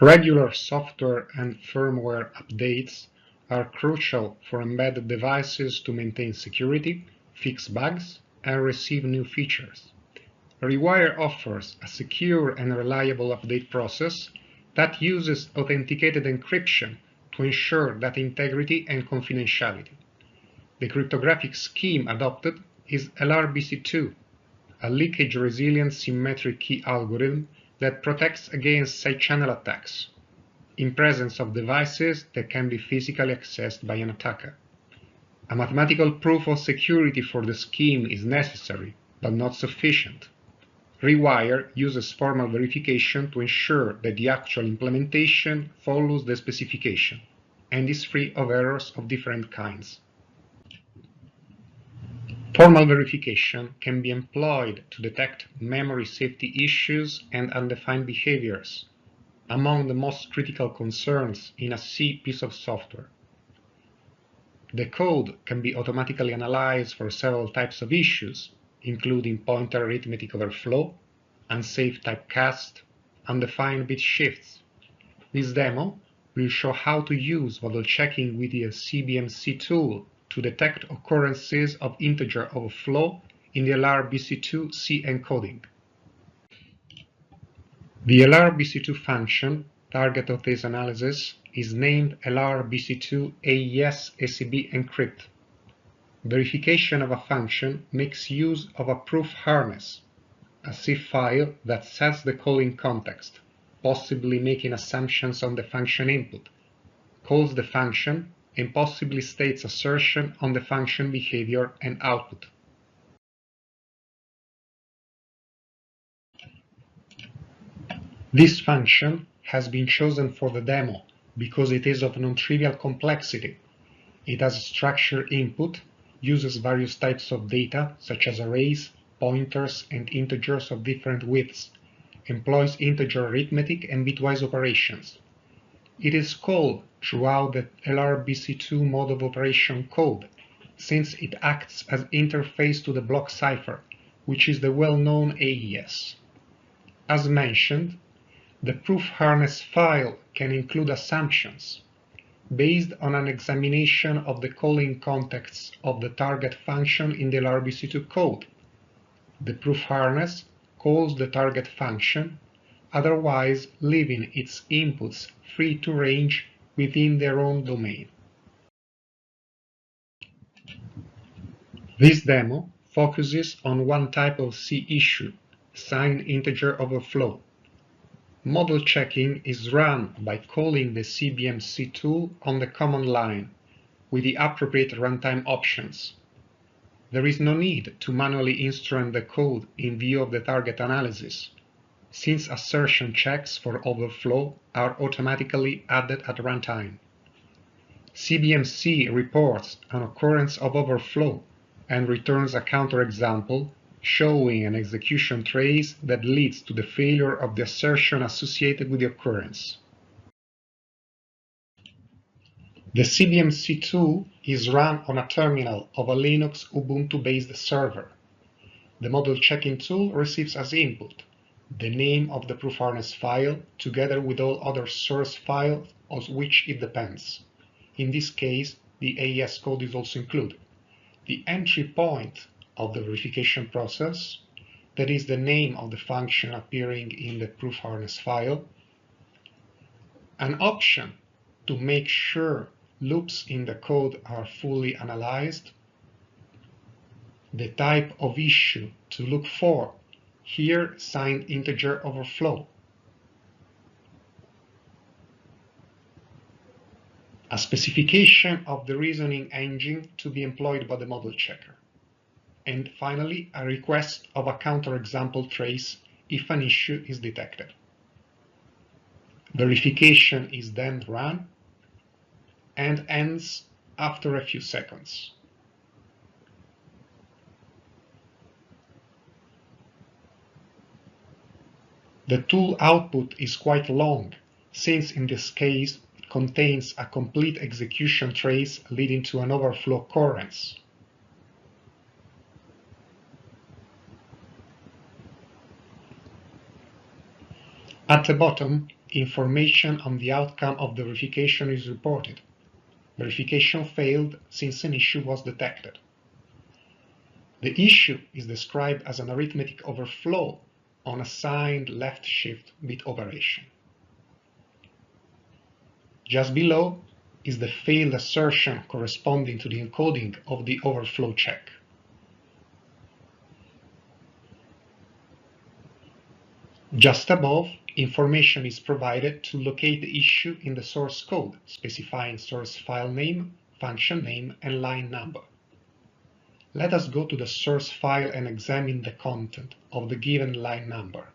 Regular software and firmware updates are crucial for embedded devices to maintain security, fix bugs, and receive new features. REWIRE offers a secure and reliable update process that uses authenticated encryption to ensure data integrity and confidentiality. The cryptographic scheme adopted is LRBC2, a leakage-resilient symmetric key algorithm that protects against side-channel attacks, in presence of devices that can be physically accessed by an attacker. A mathematical proof of security for the scheme is necessary, but not sufficient. REWIRE uses formal verification to ensure that the actual implementation follows the specification and is free of errors of different kinds. Formal verification can be employed to detect memory safety issues and undefined behaviors, among the most critical concerns in a C piece of software. The code can be automatically analyzed for several types of issues, including pointer arithmetic overflow, unsafe typecast, undefined bit shifts. This demo will show how to use model checking with the CBMC tool to detect occurrences of integer overflow in the LRBC2 C encoding. The LRBC2 function target of this analysis is named LRBC2 AES ACB encrypt. Verification of a function makes use of a proof harness, a C file that sets the calling context, possibly making assumptions on the function input, calls the function, and possibly states assertion on the function behavior and output. This function has been chosen for the demo because it is of non-trivial complexity. It has a structured input, uses various types of data such as arrays, pointers, and integers of different widths, employs integer arithmetic and bitwise operations. It is called throughout the LRBC2 mode of operation code, since it acts as interface to the block cipher, which is the well-known AES. As mentioned, the proof harness file can include assumptions based on an examination of the calling contexts of the target function in the LRBC2 code. The proof harness calls the target function, otherwise leaving its inputs free to range within their own domain. This demo focuses on one type of C issue, signed integer overflow. Model checking is run by calling the CBMC tool on the command line with the appropriate runtime options. There is no need to manually instrument the code in view of the target analysis, since assertion checks for overflow are automatically added at runtime. CBMC reports an occurrence of overflow and returns a counterexample showing an execution trace that leads to the failure of the assertion associated with the occurrence. The CBMC tool is run on a terminal of a Linux Ubuntu-based server. The model checking tool receives as input the name of the proof harness file together with all other source files on which it depends. In this case, the AES code is also included. The entry point of the verification process, that is the name of the function appearing in the proof harness file, an option to make sure loops in the code are fully analyzed, the type of issue to look for, here signed integer overflow, a specification of the reasoning engine to be employed by the model checker, and finally a request of a counterexample trace if an issue is detected. Verification is then run and ends after a few seconds. The tool output is quite long, since in this case it contains a complete execution trace leading to an overflow occurrence. At the bottom, information on the outcome of the verification is reported. Verification failed since an issue was detected. The issue is described as an arithmetic overflow on a signed left shift bit operation. Just below is the failed assertion corresponding to the encoding of the overflow check. Just above, information is provided to locate the issue in the source code, specifying source file name, function name, and line number. Let us go to the source file and examine the content of the given line number.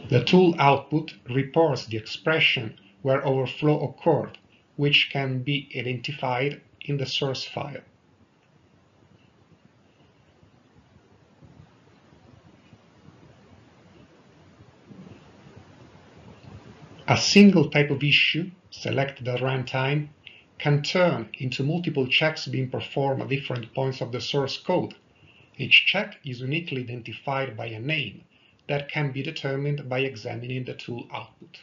The tool output reports the expression where overflow occurred, which can be identified in the source file. A single type of issue, selected at runtime, can turn into multiple checks being performed at different points of the source code. Each check is uniquely identified by a name that can be determined by examining the tool output.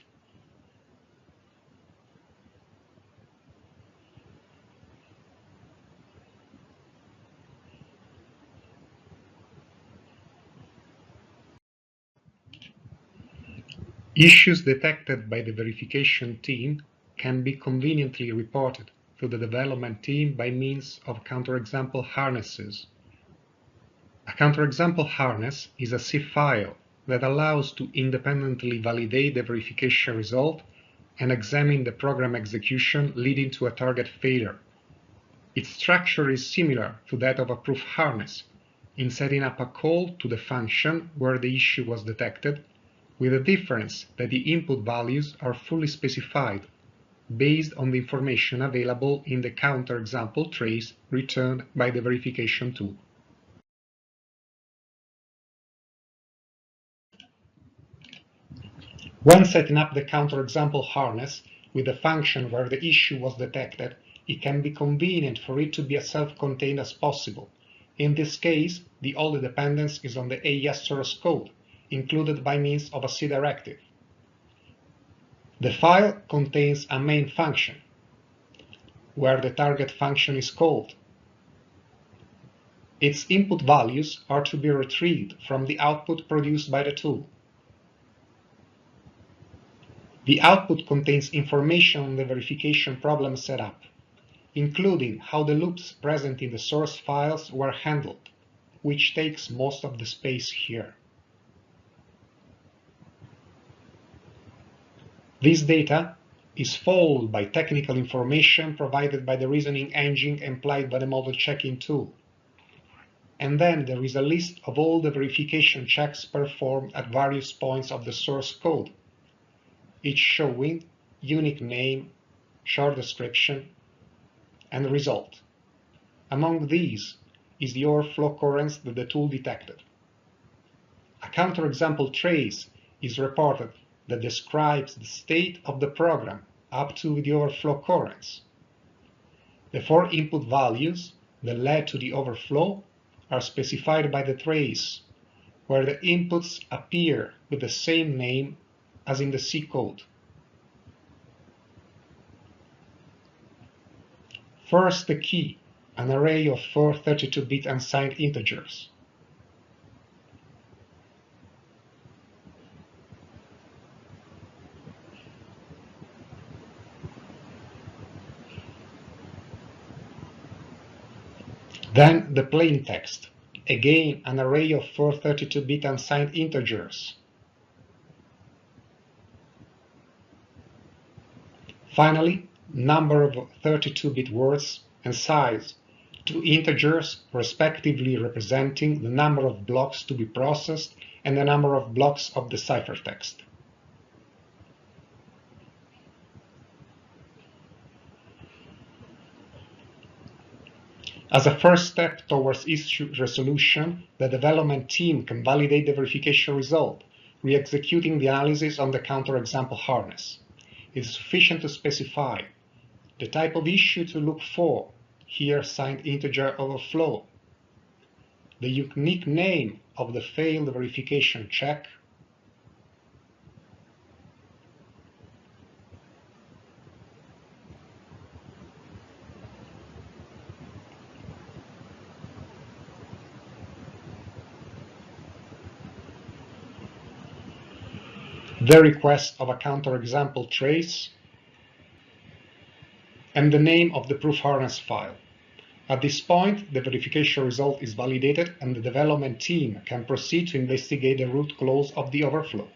Issues detected by the verification team can be conveniently reported to the development team by means of counterexample harnesses. A counterexample harness is a C file that allows to independently validate the verification result and examine the program execution leading to a target failure. Its structure is similar to that of a proof harness in setting up a call to the function where the issue was detected, with the difference that the input values are fully specified based on the information available in the counterexample trace returned by the verification tool. When setting up the counterexample harness with the function where the issue was detected, it can be convenient for it to be as self-contained as possible. In this case, the only dependence is on the AES source code, included by means of a C directive. The file contains a main function, where the target function is called. Its input values are to be retrieved from the output produced by the tool. The output contains information on the verification problem setup, including how the loops present in the source files were handled, which takes most of the space here. This data is followed by technical information provided by the reasoning engine employed by the model checking tool. And then there is a list of all the verification checks performed at various points of the source code, each showing unique name, short description, and result. Among these is the overflow occurrence that the tool detected. A counterexample trace is reported that describes the state of the program up to the overflow occurrence. The 4 input values that led to the overflow are specified by the trace, where the inputs appear with the same name as in the C code. First, the key, an array of 4 32-bit unsigned integers. Then the plain text, again an array of 4 32-bit unsigned integers. Finally, number of 32-bit words and size, 2 integers respectively representing the number of blocks to be processed and the number of blocks of the ciphertext. As a first step towards issue resolution, the development team can validate the verification result, re-executing the analysis on the counterexample harness. It is sufficient to specify the type of issue to look for, here signed integer overflow, the unique name of the failed verification check, the request of a counterexample trace, and the name of the proof harness file. At this point, the verification result is validated and the development team can proceed to investigate the root cause of the overflow.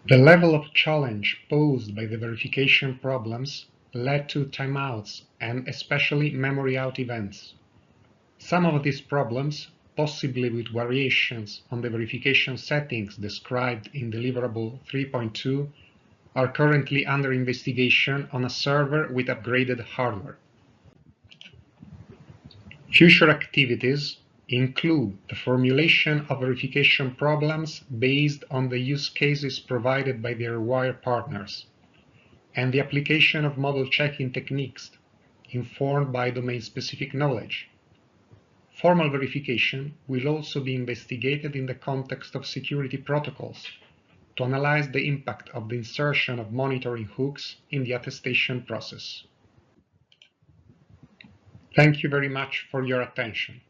The level of challenge posed by the verification problems led to timeouts and especially memory out events. Some of these problems, possibly with variations on the verification settings described in deliverable 3.2, are currently under investigation on a server with upgraded hardware. Future activities include the formulation of verification problems based on the use cases provided by the REWIRE partners, and the application of model checking techniques informed by domain-specific knowledge. Formal verification will also be investigated in the context of security protocols to analyze the impact of the insertion of monitoring hooks in the attestation process. Thank you very much for your attention.